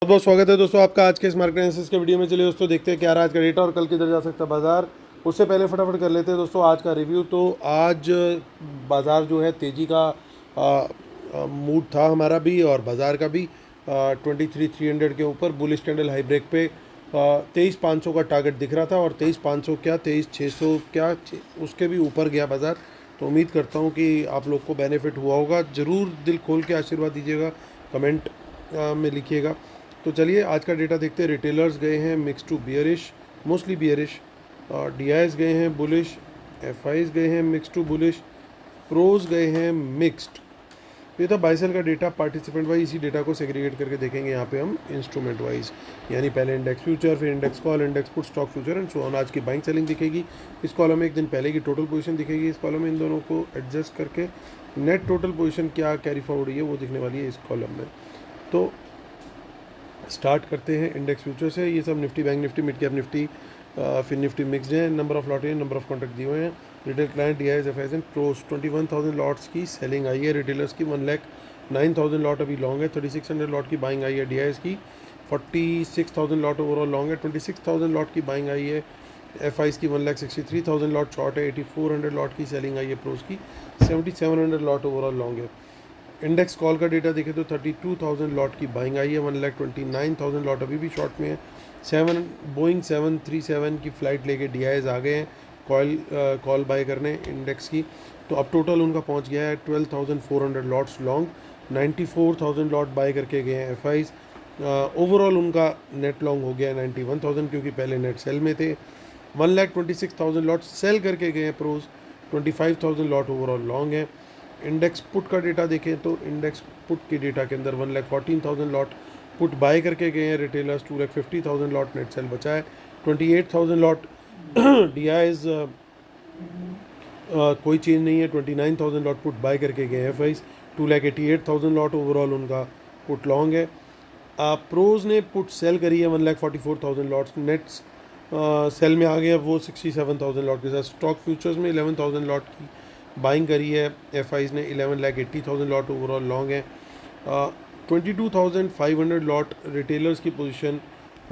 बहुत बहुत स्वागत है दोस्तों आपका आज के इस मार्केट एनालिसिस के वीडियो में। चलिए दोस्तों देखते हैं क्या रहा आज का डेटा और कल किधर जा सकता है बाजार। उससे पहले फटाफट कर लेते हैं दोस्तों आज का रिव्यू। तो आज बाजार जो है तेज़ी का मूड था हमारा भी और बाजार का भी। 23,300 के ऊपर बुलिश कैंडल हाई ब्रेक पे 23,500 का टारगेट दिख रहा था और 23,500 क्या 23,600 क्या उसके भी ऊपर गया बाजार। तो उम्मीद करता हूँ कि आप लोग को बेनिफिट हुआ होगा। ज़रूर दिल खोल के आशीर्वाद दीजिएगा, कमेंट में लिखिएगा। तो चलिए आज का डेटा देखते हैं। रिटेलर्स गए हैं mix to bearish, mostly bearish. DIIs गए हैं बुलिश, एफआईज गए हैं मिक्स टू बुलिश, प्रोज गए हैं मिक्स्ड। ये था बाय सेल का डेटा पार्टिसिपेंट वाइज। इसी डेटा को सेग्रीगेट करके देखेंगे यहाँ पे हम इंस्ट्रूमेंट वाइज, यानी पहले इंडेक्स फ्यूचर, फिर index call, index put, stock future and so on. आज की बाइंग सेलिंग दिखेगी इस कॉलम में, एक दिन पहले की टोटल पोजीशन दिखेगी इस कॉलम में। इन दोनों को एडजस्ट करके नेट टोटल पोजीशन क्या कैरी फॉरवर्ड हुई है वो दिखने वाली है इस कॉलम में। तो स्टार्ट करते हैं इंडेक्स फ्यूचर से। ये सब Nifty, bank Nifty, mid cap Nifty, फिर निफ्टी मिक्सड है। नंबर ऑफ लॉट है, नंबर ऑफ कॉन्ट्रैक्ट दिए हुए हैं। Retail client DIIs FIS and pros 21,000 lots की सेलिंग आई है। रिटेलर्स की 1,09,000 लॉट अभी लॉन्ग है। 3,600 लॉट की बाइंग आई है डीआईएस की। 46,000 लॉट ओवरऑल लॉन्ग है। 26,000 लॉट की बाइंग आई है एफआईएस की। 1,63,000 लॉट शॉर्ट है। 8,400 लॉट की सेलिंग आई है प्रोस की। 7,700 लॉट ओवरऑल लॉन्ग है। इंडेक्स कॉल का डेटा देखें तो 32,000 लॉट की बाइंग आई है। 1,29,000 लॉट अभी भी शॉर्ट में है। बोइंग 737 की फ़्लाइट लेके डीआईएस आ गए हैं कॉल बाय करने इंडेक्स की। तो अब टोटल उनका पहुंच गया है 12,400 लॉट्स लॉन्ग। 94,000 लॉट बाय करके गए हैं एफआईज। ओवरऑल उनका नेट लॉन्ग हो गया है 91,000, क्योंकि पहले नेट सेल में थे। 1,26,000 लॉट सेल करके गए हैं प्रोज। 25,000 लॉट ओवरऑल लॉन्ग है। इंडेक्स पुट का डेटा देखें तो इंडेक्स पुट के डेटा के अंदर 1,14,000 लॉट पुट बाय करके गए हैं रिटेलर्स। 2,50,000 लॉट नेट सेल बचा है। 28,000 लॉट डीआईएस कोई चेंज नहीं है। 29,000 लॉट पुट बाय करके गए हैं एफआईज। 2,88,000 लॉट ओवरऑल उनका पुट लॉन्ग है। प्रोज ने पुट सेल करी है 1,44,000 लॉट्स नेट्स सेल में आ गया वो 67,000 लॉट के साथ। स्टॉक फ्यूचर्स में 11,000 लॉट की बाइंग करी है एफआईज ने। 11,80,000 लॉट ओवरऑल लॉन्ग है। 22,500 लॉट रिटेलर्स की पोजीशन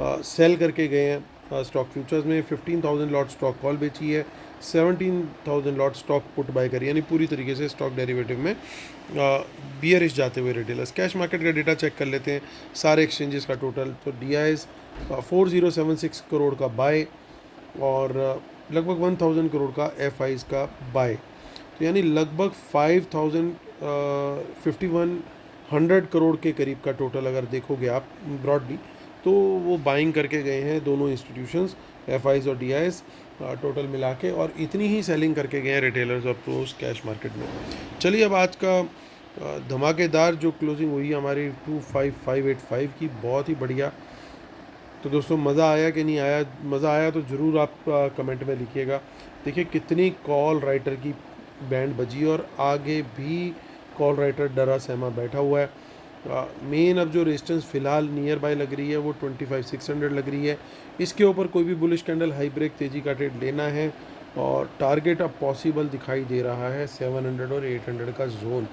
सेल करके गए हैं स्टॉक फ्यूचर्स में। 15,000 लॉट स्टॉक कॉल बेची है। 17,000 लॉट स्टॉक पुट बाय करी, यानी पूरी तरीके से स्टॉक डेरिवेटिव में बियरिश जाते हुए रिटेलर्स। कैश मार्केट का डेटा चेक कर लेते हैं, सारे एक्सचेंजेस का टोटल। तो डीआईएस 4076 करोड़ का बाय और लगभग 1,000 करोड़ का एफआईज का बाय। तो यानी लगभग 5,100 करोड़ के करीब का टोटल अगर देखोगे आप ब्रॉडली, तो वो बाइंग करके गए हैं दोनों इंस्टीट्यूशंस, एफआईज और डीआईएस टोटल मिला के, और इतनी ही सेलिंग करके गए हैं रिटेलर्स और प्रोस कैश मार्केट में। चलिए अब आज का धमाकेदार जो क्लोजिंग हुई हमारी 25,585 की, बहुत ही बढ़िया। तो दोस्तों मज़ा आया कि नहीं आया? मज़ा आया तो ज़रूर आप कमेंट में लिखिएगा। देखिए कितनी कॉल राइटर की बैंड बजी और आगे भी कॉल राइटर डरा सहमा बैठा हुआ है। मेन अब जो रेजिस्टेंस फ़िलहाल नियर बाय लग रही है वो 25,600 लग रही है। इसके ऊपर कोई भी बुलिश कैंडल हाई ब्रेक तेज़ी का ट्रेड लेना है और टारगेट अब पॉसिबल दिखाई दे रहा है 700 और 800 का जोन।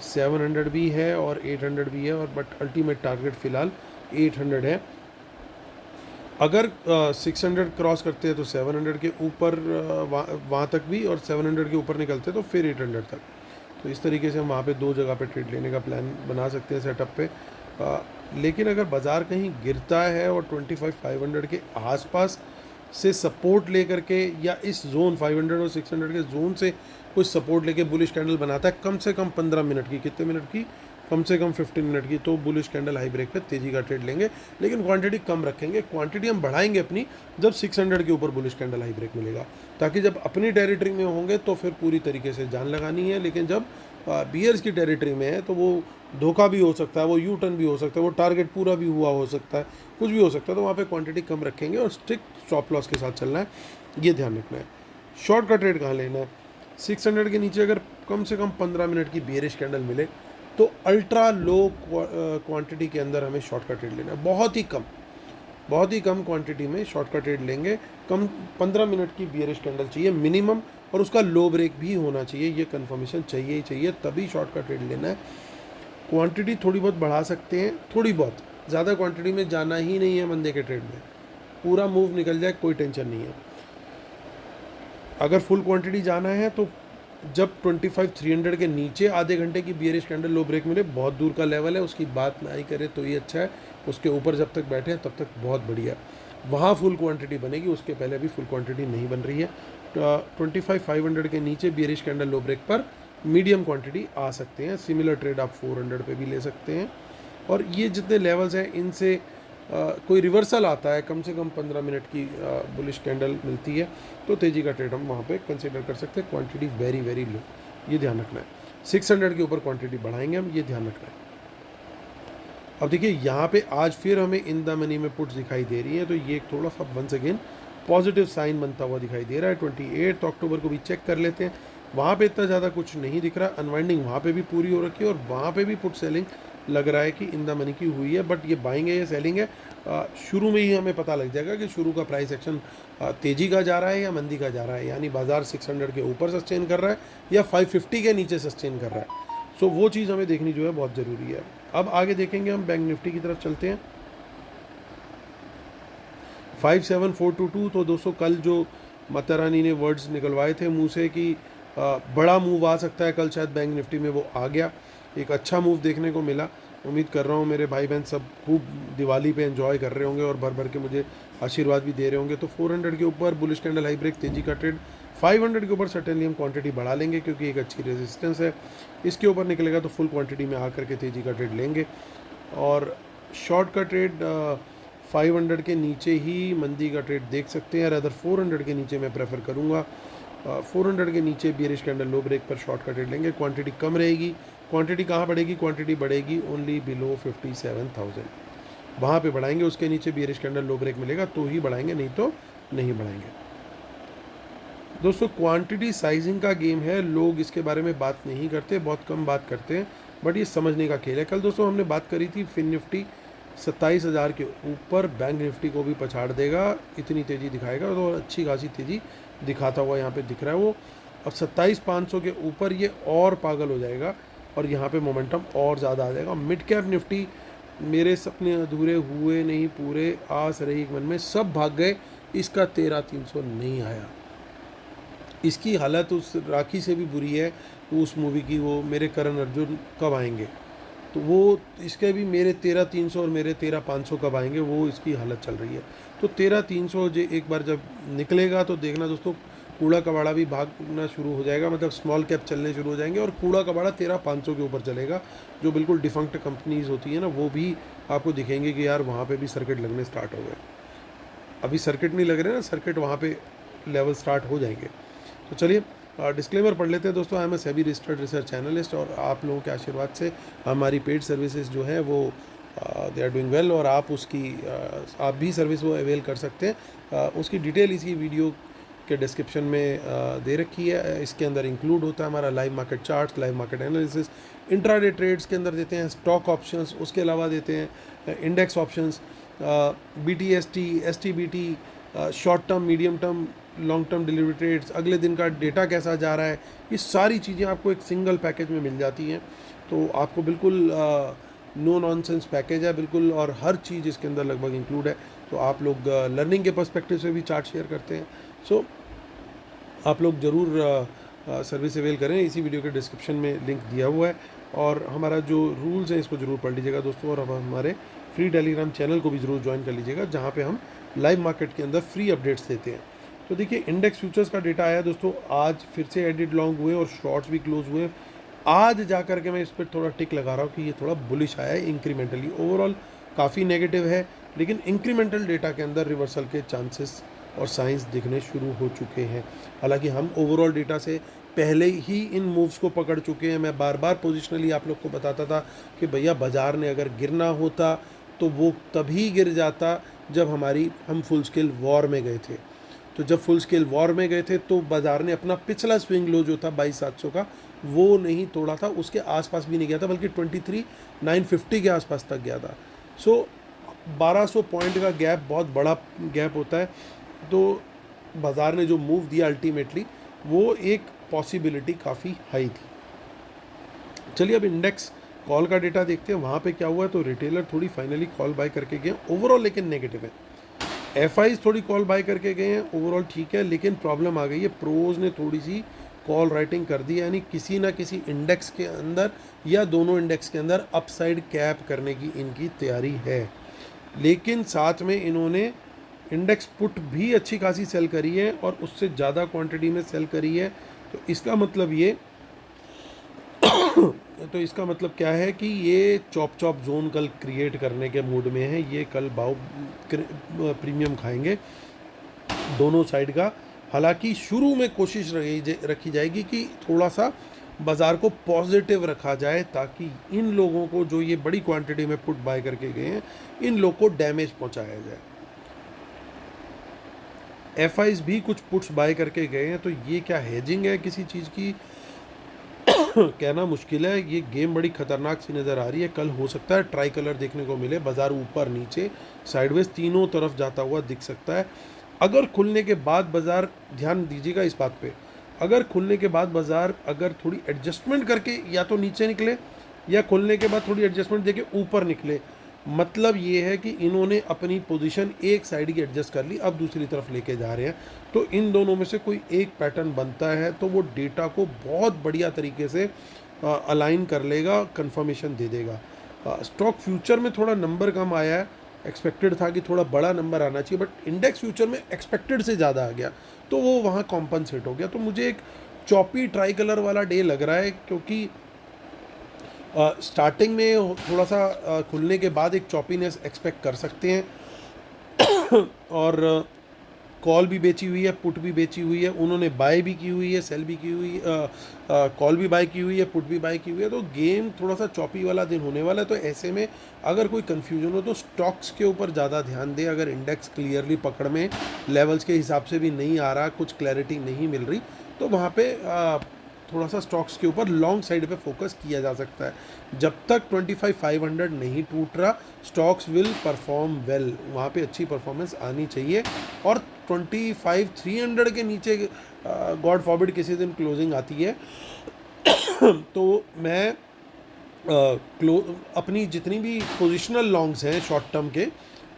700 भी है और 800 भी है, और बट अल्टीमेट टारगेट फ़िलहाल 800 है। अगर 600 क्रॉस करते हैं तो 700 के ऊपर वहाँ तक भी, और 700 के ऊपर निकलते हैं तो फिर 800 तक। तो इस तरीके से हम वहाँ पे दो जगह पे ट्रेड लेने का प्लान बना सकते हैं सेटअप पे। लेकिन अगर बाज़ार कहीं गिरता है और 25,500 के आसपास से सपोर्ट लेकर के, या इस जोन 500 और 600 के जोन से कुछ सपोर्ट लेके बुलिश कैंडल बनाता है कम से कम 15 मिनट की, कितने मिनट की, कम से कम 15 मिनट की, तो बुलिश कैंडल हाई ब्रेक पे तेज़ी का ट्रेड लेंगे। लेकिन क्वांटिटी कम रखेंगे, क्वांटिटी हम बढ़ाएंगे अपनी जब 600 के ऊपर बुलिश कैंडल हाई ब्रेक मिलेगा, ताकि जब अपनी टेरिटरी में होंगे तो फिर पूरी तरीके से जान लगानी है। लेकिन जब बियर्स की टेरिटरी में है तो वो धोखा भी हो सकता है, वो यू टर्न भी हो सकता है, वो टारगेट पूरा भी हुआ हो सकता है, कुछ भी हो सकता है। तो वहाँ पे क्वांटिटी कम रखेंगे और स्ट्रिक्ट स्टॉप लॉस के साथ चलना है, ये ध्यान रखना है। शॉर्ट का ट्रेड कहाँ लेना है? 600 के नीचे अगर कम से कम 15 मिनट की बियरिश कैंडल मिले तो अल्ट्रा लो क्वांटिटी के अंदर हमें शॉर्ट का ट्रेड लेना है। बहुत ही कम क्वांटिटी में शॉर्ट का ट्रेड लेंगे। कम 15 मिनट की बियरिश कैंडल चाहिए मिनिमम, और उसका लो ब्रेक भी होना चाहिए, ये कंफर्मेशन चाहिए ही चाहिए, तभी शॉर्ट का ट्रेड लेना है। क्वांटिटी थोड़ी बहुत बढ़ा सकते हैं, थोड़ी बहुत, ज़्यादा क्वांटिटी में जाना ही नहीं है मंदे के ट्रेड में, पूरा मूव निकल जाए कोई टेंशन नहीं है। अगर फुल क्वांटिटी जाना है तो जब 25,300 के नीचे आधे घंटे की बियरिश कैंडल लो ब्रेक मिले, बहुत दूर का लेवल है, उसकी बात ना ही करे तो ये अच्छा है। उसके ऊपर जब तक बैठे हैं तब तक बहुत बढ़िया, वहाँ फुल क्वांटिटी बनेगी, उसके पहले भी फुल क्वांटिटी नहीं बन रही है। 25,500 के नीचे बियरिश कैंडल लो ब्रेक पर मीडियम क्वांटिटी आ सकते हैं। सिमिलर ट्रेड आप 400 पे भी ले सकते हैं। और ये जितने लेवल्स हैं इनसे कोई रिवर्सल आता है, कम से कम 15 मिनट की बुलिश कैंडल मिलती है, तो तेज़ी का ट्रेड हम वहाँ पे कंसिडर कर सकते हैं। क्वांटिटी वेरी वेरी लो, ये ध्यान रखना है। 600 के ऊपर क्वांटिटी बढ़ाएंगे हम, ये ध्यान रखना है। अब देखिए यहाँ पे आज फिर हमें इन द मनी में पुट्स दिखाई दे रही है, तो ये थोड़ा सा वंस अगेन पॉजिटिव साइन बनता हुआ दिखाई दे रहा है। 28 अक्टूबर को भी चेक कर लेते हैं, वहाँ पे इतना ज़्यादा कुछ नहीं दिख रहा। अनवाइंडिंग वहाँ पे भी पूरी हो रखी है और वहाँ पे भी पुट सेलिंग लग रहा है कि इन द मनी की हुई है, बट ये बाइंग है या सेलिंग है शुरू में ही हमें पता लग जाएगा कि शुरू का प्राइस एक्शन तेज़ी का जा रहा है या मंदी का जा रहा है, यानी बाजार 600 के ऊपर सस्टेन कर रहा है या 550 के नीचे सस्टेन कर रहा है। सो वो चीज़ हमें देखनी जो है बहुत ज़रूरी है। अब आगे देखेंगे हम बैंक निफ्टी की तरफ चलते हैं। 57422, तो दोस्तों कल जो माता रानी ने वर्ड्स निकलवाए थे मुंह से कि बड़ा मूव आ सकता है कल, शायद बैंक निफ्टी में वो आ गया। एक अच्छा मूव देखने को मिला। उम्मीद कर रहा हूँ मेरे भाई बहन सब खूब दिवाली पे एंजॉय कर रहे होंगे और भर भर के मुझे आशीर्वाद भी दे रहे होंगे। तो 400 के ऊपर बुलिश कैंडल हाई ब्रेक, तेजी का ट्रेड। 500 के ऊपर सर्टेनली हम क्वांटिटी बढ़ा लेंगे क्योंकि एक अच्छी रेजिस्टेंस है। इसके ऊपर निकलेगा तो फुल क्वांटिटी में आकर के तेजी का ट्रेड लेंगे। और शॉर्ट का ट्रेड 500 के नीचे ही मंदी का ट्रेड देख सकते हैं, अदर 400 के नीचे मैं प्रेफर करूँगा। 400 के नीचे बियरिश कैंडल लो ब्रेक पर शॉर्ट का ट्रेड लेंगे। क्वांटिटी कम रहेगी। क्वांटिटी कहाँ बढ़ेगी? क्वांटिटी बढ़ेगी ओनली बिलो 57,000, वहाँ पे बढ़ाएंगे। उसके नीचे बियरिश कैंडल लो ब्रेक मिलेगा तो ही बढ़ाएंगे, नहीं तो नहीं बढ़ाएंगे। दोस्तों क्वांटिटी साइजिंग का गेम है, लोग इसके बारे में बात नहीं करते, बहुत कम बात करते हैं, बट ये समझने का खेल है। कल दोस्तों हमने बात करी थी फिन निफ्टी 27,000 के ऊपर बैंक निफ्टी को भी पछाड़ देगा, इतनी तेज़ी दिखाएगा, तो अच्छी खासी तेज़ी दिखाता हुआ यहाँ पे दिख रहा है वो। अब 27,500 के ऊपर ये और पागल हो जाएगा और यहाँ पे मोमेंटम और ज़्यादा आ जाएगा। मिड कैप निफ्टी, मेरे सपने अधूरे हुए नहीं पूरे, आस रही मन में, सब भाग गए, इसका 13,300 नहीं आया। इसकी हालत उस राखी से भी बुरी है, उस मूवी की, वो मेरे करण अर्जुन कब आएंगे, तो वो इसके भी मेरे 13,300 और मेरे 13,500 कब आएंगे, वो इसकी हालत चल रही है। तो 13,300 जो एक बार जब निकलेगा तो देखना दोस्तों कूड़ा कबाड़ा भी भागना शुरू हो जाएगा, मतलब स्मॉल कैप चलने शुरू हो जाएंगे और कूड़ा कबाड़ा 13,500 के ऊपर चलेगा। जो बिल्कुल डिफंक्ट कंपनीज होती है ना, वो भी आपको दिखेंगे कि यार वहाँ पे भी सर्किट लगने स्टार्ट हो गए। अभी सर्किट नहीं लग रहे ना, सर्किट वहाँ पे लेवल स्टार्ट हो जाएंगे। तो चलिए डिस्क्लेमर पढ़ लेते हैं दोस्तों। I am a SEBI registered research analyst और आप लोगों के आशीर्वाद से हमारी पेड सर्विसेज जो है वो दे आर डूइंग वेल और आप उसकी आप भी सर्विस वो अवेल कर सकते हैं। उसकी डिटेल इसी वीडियो के डिस्क्रिप्शन में दे रखी है। इसके अंदर इंक्लूड होता है हमारा live market charts, live market analysis, intraday trades के अंदर देते हैं, स्टॉक ऑप्शंस, उसके अलावा देते हैं index options, BTST, STBT, short term, medium term, long term delivery trades, अगले दिन का डेटा कैसा जा रहा है, ये सारी चीज़ें आपको एक सिंगल पैकेज में मिल जाती हैं। तो आपको बिल्कुल नो नॉनसेंस पैकेज है बिल्कुल, और हर चीज़ इसके अंदर लगभग इंक्लूड है। तो आप लोग लर्निंग के पर्सपेक्टिव से भी चार्ट शेयर करते हैं, सो आप लोग ज़रूर सर्विस अवेल करें। इसी वीडियो के डिस्क्रिप्शन में लिंक दिया हुआ है और हमारा जो रूल्स हैं इसको ज़रूर पढ़ लीजिएगा दोस्तों। और अब हमारे फ्री टेलीग्राम चैनल को भी ज़रूर ज्वाइन कर लीजिएगा, जहाँ पे हम लाइव मार्केट के अंदर फ्री अपडेट्स देते हैं। तो देखिए इंडेक्स फ्यूचर्स का डेटा आया दोस्तों, आज फिर से एडिट लॉन्ग हुए और शॉर्ट्स भी क्लोज हुए। आज जा कर के मैं इस पर थोड़ा टिक लगा रहा हूँ कि ये थोड़ा बुलिश आया है इंक्रीमेंटली। ओवरऑल काफ़ी नेगेटिव है, लेकिन इंक्रीमेंटल डेटा के अंदर रिवर्सल के चांसेस और साइंस दिखने शुरू हो चुके हैं। हालांकि हम ओवरऑल डेटा से पहले ही इन मूव्स को पकड़ चुके हैं। मैं बार बार पोजिशनली आप लोग को बताता था कि भैया बाज़ार ने अगर गिरना होता तो वो तभी गिर जाता जब हम फुल स्केल वॉर में गए थे। तो जब फुल स्केल वॉर में गए थे तो बाज़ार ने अपना पिछला स्विंग लो जो था 22,700 का, वो नहीं तोड़ा था, उसके आसपास भी नहीं गया था, बल्कि 23,950 के आसपास तक गया था। सो 1200 पॉइंट का गैप बहुत बड़ा गैप होता है। तो बाज़ार ने जो मूव दिया अल्टीमेटली वो एक पॉसिबिलिटी काफ़ी हाई थी। चलिए अब इंडेक्स कॉल का डेटा देखते हैं वहाँ पे क्या हुआ है। तो रिटेलर थोड़ी फाइनली कॉल बाय करके गए ओवरऑल, लेकिन नेगेटिव है। एफआईज थोड़ी कॉल बाय करके गए हैं ओवरऑल, ठीक है, लेकिन प्रॉब्लम आ गई है, प्रोज ने थोड़ी सी कॉल राइटिंग कर दी है, यानी किसी ना किसी इंडेक्स के अंदर या दोनों इंडेक्स के अंदर अपसाइड कैप करने की इनकी तैयारी है। लेकिन साथ में इन्होंने इंडेक्स पुट भी अच्छी खासी सेल करी है और उससे ज़्यादा क्वांटिटी में सेल करी है। तो इसका मतलब ये तो इसका मतलब क्या है कि ये चॉप चॉप जोन कल क्रिएट करने के मूड में है। ये कल भाव प्रीमियम खाएंगे दोनों साइड का। हालांकि शुरू में कोशिश रखी जाएगी कि थोड़ा सा बाज़ार को पॉजिटिव रखा जाए, ताकि इन लोगों को जो ये बड़ी क्वांटिटी में पुट बाय करके गए हैं, इन लोग को डैमेज पहुंचाया जाए। एफआईज भी कुछ पुट्स बाय करके गए हैं, तो ये क्या हेजिंग है किसी चीज़ की कहना मुश्किल है। ये गेम बड़ी खतरनाक सी नज़र आ रही है। कल हो सकता है ट्राई कलर देखने को मिले, बाज़ार ऊपर नीचे साइडवेज तीनों तरफ जाता हुआ दिख सकता है। अगर खुलने के बाद बाज़ार, ध्यान दीजिएगा इस बात पे, अगर खुलने के बाद बाज़ार अगर थोड़ी एडजस्टमेंट करके या तो नीचे निकले या खुलने के बाद थोड़ी एडजस्टमेंट देके ऊपर निकले, मतलब ये है कि इन्होंने अपनी पोजीशन एक साइड की एडजस्ट कर ली, अब दूसरी तरफ लेके जा रहे हैं। तो इन दोनों में से कोई एक पैटर्न बनता है तो वो डेटा को बहुत बढ़िया तरीके से अलाइन कर लेगा, कंफर्मेशन दे देगा। स्टॉक फ्यूचर में थोड़ा नंबर कम आया है, एक्सपेक्टेड था कि थोड़ा बड़ा नंबर आना चाहिए, बट इंडेक्स फ्यूचर में एक्सपेक्टेड से ज़्यादा आ गया, तो वो वहाँ कॉम्पनसेट हो गया। तो मुझे एक चॉपी ट्राई कलर वाला डे लग रहा है, क्योंकि स्टार्टिंग में थोड़ा सा खुलने के बाद एक चॉपीनेस एक्सपेक्ट कर सकते हैं। और कॉल भी बेची हुई है, पुट भी बेची हुई है, उन्होंने बाय भी की हुई है, सेल भी की हुई है, कॉल भी बाय की हुई है, पुट भी बाय की हुई है। तो गेम थोड़ा सा चॉपी वाला दिन होने वाला है। तो ऐसे में अगर कोई कन्फ्यूजन हो तो स्टॉक्स के ऊपर ज़्यादा ध्यान दें। अगर इंडेक्स क्लियरली पकड़ में लेवल्स के हिसाब से भी नहीं आ रहा, कुछ क्लैरिटी नहीं मिल रही, तो वहाँ पे थोड़ा सा स्टॉक्स के ऊपर लॉन्ग साइड पे फोकस किया जा सकता है। जब तक 25,500 नहीं टूट रहा, स्टॉक्स विल परफॉर्म वेल, वहाँ पे अच्छी परफॉर्मेंस आनी चाहिए। और 25,300 के नीचे गॉड फॉरबिड किसी दिन क्लोजिंग आती है तो मैं अपनी जितनी भी पोजिशनल लॉन्ग्स हैं शॉर्ट टर्म के,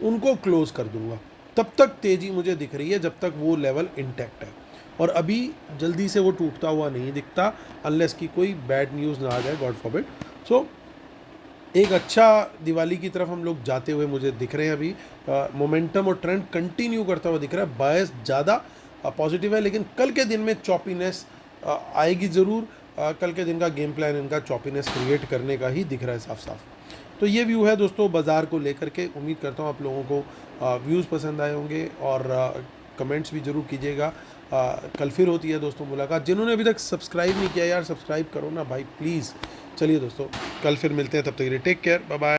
उनको क्लोज कर दूंगा। तब तक तेज़ी मुझे दिख रही है जब तक वो लेवल इंटैक्ट है, और अभी जल्दी से वो टूटता हुआ नहीं दिखता, अनलेस की कोई बैड न्यूज़ ना आ जाए, गॉड फॉरबिड। सो एक अच्छा दिवाली की तरफ हम लोग जाते हुए मुझे दिख रहे हैं। अभी मोमेंटम और ट्रेंड कंटिन्यू करता हुआ दिख रहा है। बायस ज़्यादा पॉजिटिव है, लेकिन कल के दिन में चॉपीनेस आएगी ज़रूर। कल के दिन का गेम प्लान इनका चॉपीनेस क्रिएट करने का ही दिख रहा है साफ साफ। तो ये व्यू है दोस्तों बाज़ार को लेकर के। उम्मीद करता हूँ आप लोगों को व्यूज़ पसंद आए होंगे, और कमेंट्स भी ज़रूर कीजिएगा। कल फिर होती है दोस्तों मुलाकात। जिन्होंने अभी तक सब्सक्राइब नहीं किया यार, सब्सक्राइब करो ना भाई प्लीज़। चलिए दोस्तों, कल फिर मिलते हैं, तब तक के लिए टेक केयर, बाय बाय।